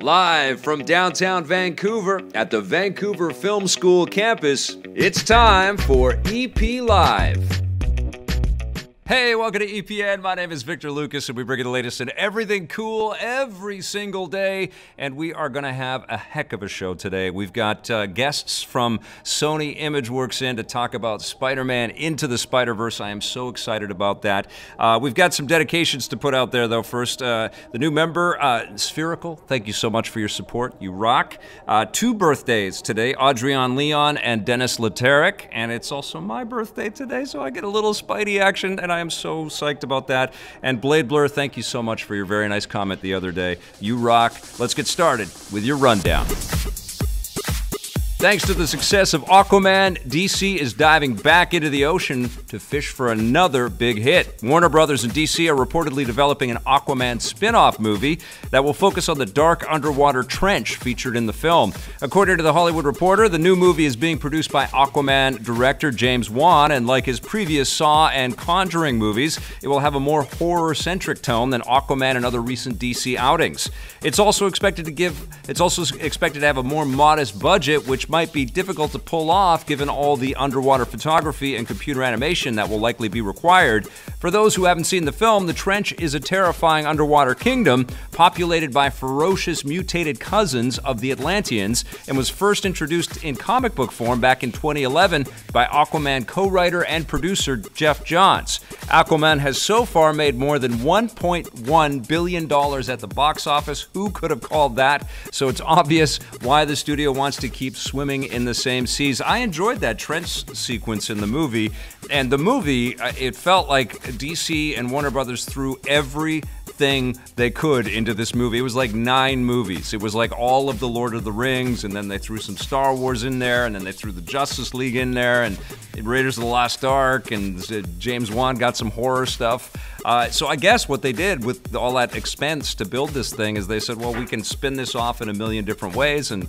Live from downtown Vancouver at the Vancouver Film School campus, it's time for EP Live. Hey, welcome to EPN. My name is Victor Lucas, and we bring you the latest in everything cool every single day. And we are going to have a heck of a show today. We've got guests from Sony Imageworks in to talk about Spider-Man Into the Spider-Verse. I am so excited about that. We've got some dedications to put out there, though. First, the new member, Spherical. Thank you so much for your support. You rock. Two birthdays today, Adrian Leon and Dennis Leteric. And it's also my birthday today, so I get a little Spidey action, and I am so psyched about that. And Blade Blur, thank you so much for your very nice comment the other day. You rock. Let's get started with your rundown. Thanks to the success of Aquaman, DC is diving back into the ocean to fish for another big hit. Warner Brothers and DC are reportedly developing an Aquaman Spinoff movie that will focus on the dark underwater trench featured in the film. According to The Hollywood Reporter, the new movie is being produced by Aquaman director James Wan, and like his previous Saw and Conjuring movies, it will have a more horror-centric tone than Aquaman and other recent DC outings. It's also expected to have a more modest budget, which might be difficult to pull off given all the underwater photography and computer animation that will likely be required. For those who haven't seen the film, the trench is a terrifying underwater kingdom populated by ferocious mutated cousins of the Atlanteans and was first introduced in comic book form back in 2011 by Aquaman co-writer and producer Jeff Johns. Aquaman has so far made more than $1.1 billion at the box office. Who could have called that? So it's obvious why the studio wants to keep swimming in the same seas. I enjoyed that trench sequence in the movie, and the movie, it felt like DC and Warner Brothers threw everything they could into this movie. It was like 9 movies. It was like all of the Lord of the Rings, and then they threw some Star Wars in there, and then they threw the Justice League in there, and Raiders of the Lost Ark, and James Wan got some horror stuff. So I guess what they did with all that expense to build this thing is they said, well, we can spin this off in a million different ways, and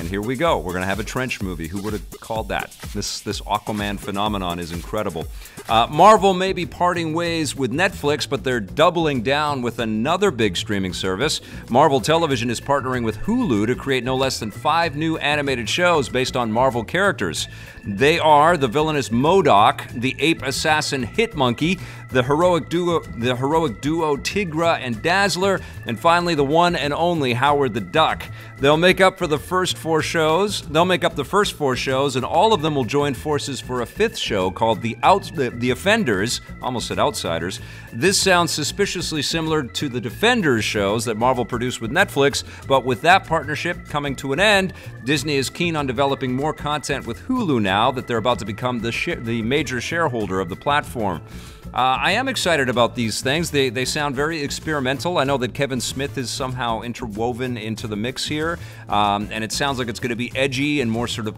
here we go. We're going to have a trench movie. Who would have called that? This Aquaman phenomenon is incredible. Marvel may be parting ways with Netflix, but they're doubling down with another big streaming service. Marvel Television is partnering with Hulu to create no less than 5 new animated shows based on Marvel characters. They are the villainous MODOK, the ape assassin Hitmonkey, the heroic duo Tigra and Dazzler, and finally the one and only Howard the Duck. They'll make up the first 4 shows, and all of them will join forces for a 5th show called The Offenders. Almost said Outsiders. This sounds suspiciously similar to the Defenders shows that Marvel produced with Netflix, but with that partnership coming to an end, Disney is keen on developing more content with Hulu now that they're about to become the major shareholder of the platform. I am excited about these things. They sound very experimental. I know that Kevin Smith is somehow interwoven into the mix here, and it sounds like it's going to be edgy and more sort of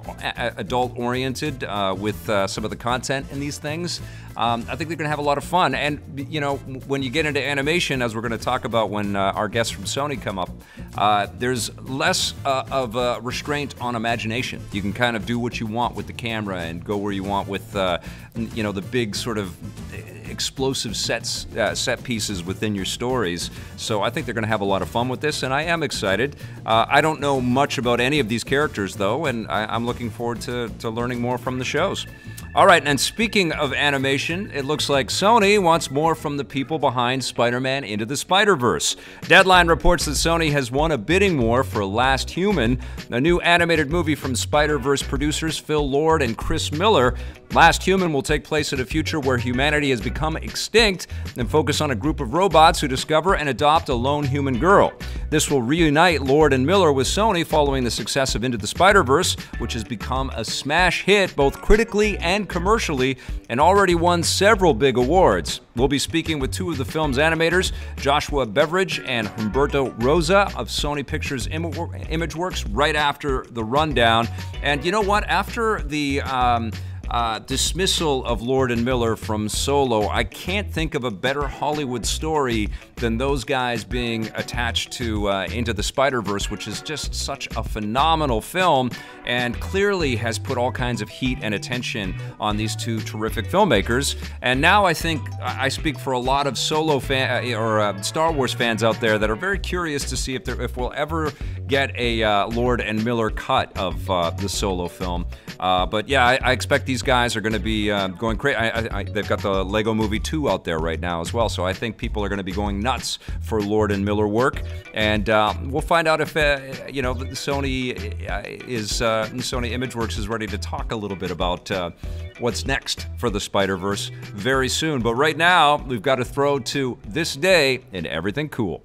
adult-oriented with some of the content in these things. I think they're going to have a lot of fun. And, you know, when you get into animation, as we're going to talk about when our guests from Sony come up, there's less of a restraint on imagination. You can kind of do what you want with the camera and go where you want with, you know, the big sort of explosive set pieces within your stories. So I think they're going to have a lot of fun with this, and I am excited. I don't know much about any of these characters, though, and I'm looking forward to learning more from the shows. All right, and speaking of animation, it looks like Sony wants more from the people behind Spider-Man Into the Spider-Verse. Deadline reports that Sony has won a bidding war for Last Human, a new animated movie from Spider-Verse producers Phil Lord and Chris Miller. Last Human will take place in a future where humanity has become extinct and focus on a group of robots who discover and adopt a lone human girl. This will reunite Lord and Miller with Sony following the success of Into the Spider-Verse, which has become a smash hit both critically and commercially and already won several big awards. We'll be speaking with 2 of the film's animators, Joshua Beveridge and Humberto Rosa of Sony Pictures Imageworks, right after the rundown. And you know what? After the dismissal of Lord and Miller from Solo. I can't think of a better Hollywood story than those guys being attached to Into the Spider-Verse, which is just such a phenomenal film and clearly has put all kinds of heat and attention on these two terrific filmmakers. And now I think I speak for a lot of Solo Star Wars fans out there that are very curious to see if we'll ever get a Lord and Miller cut of the Solo film. But yeah, I expect these guys are going to be going crazy. They've got the Lego Movie 2 out there right now as well, so I think people are going to be going nuts for Lord and Miller work. And we'll find out if Sony Imageworks is ready to talk a little bit about what's next for the Spider-Verse very soon. But right now, we've got to throw to this day in everything cool.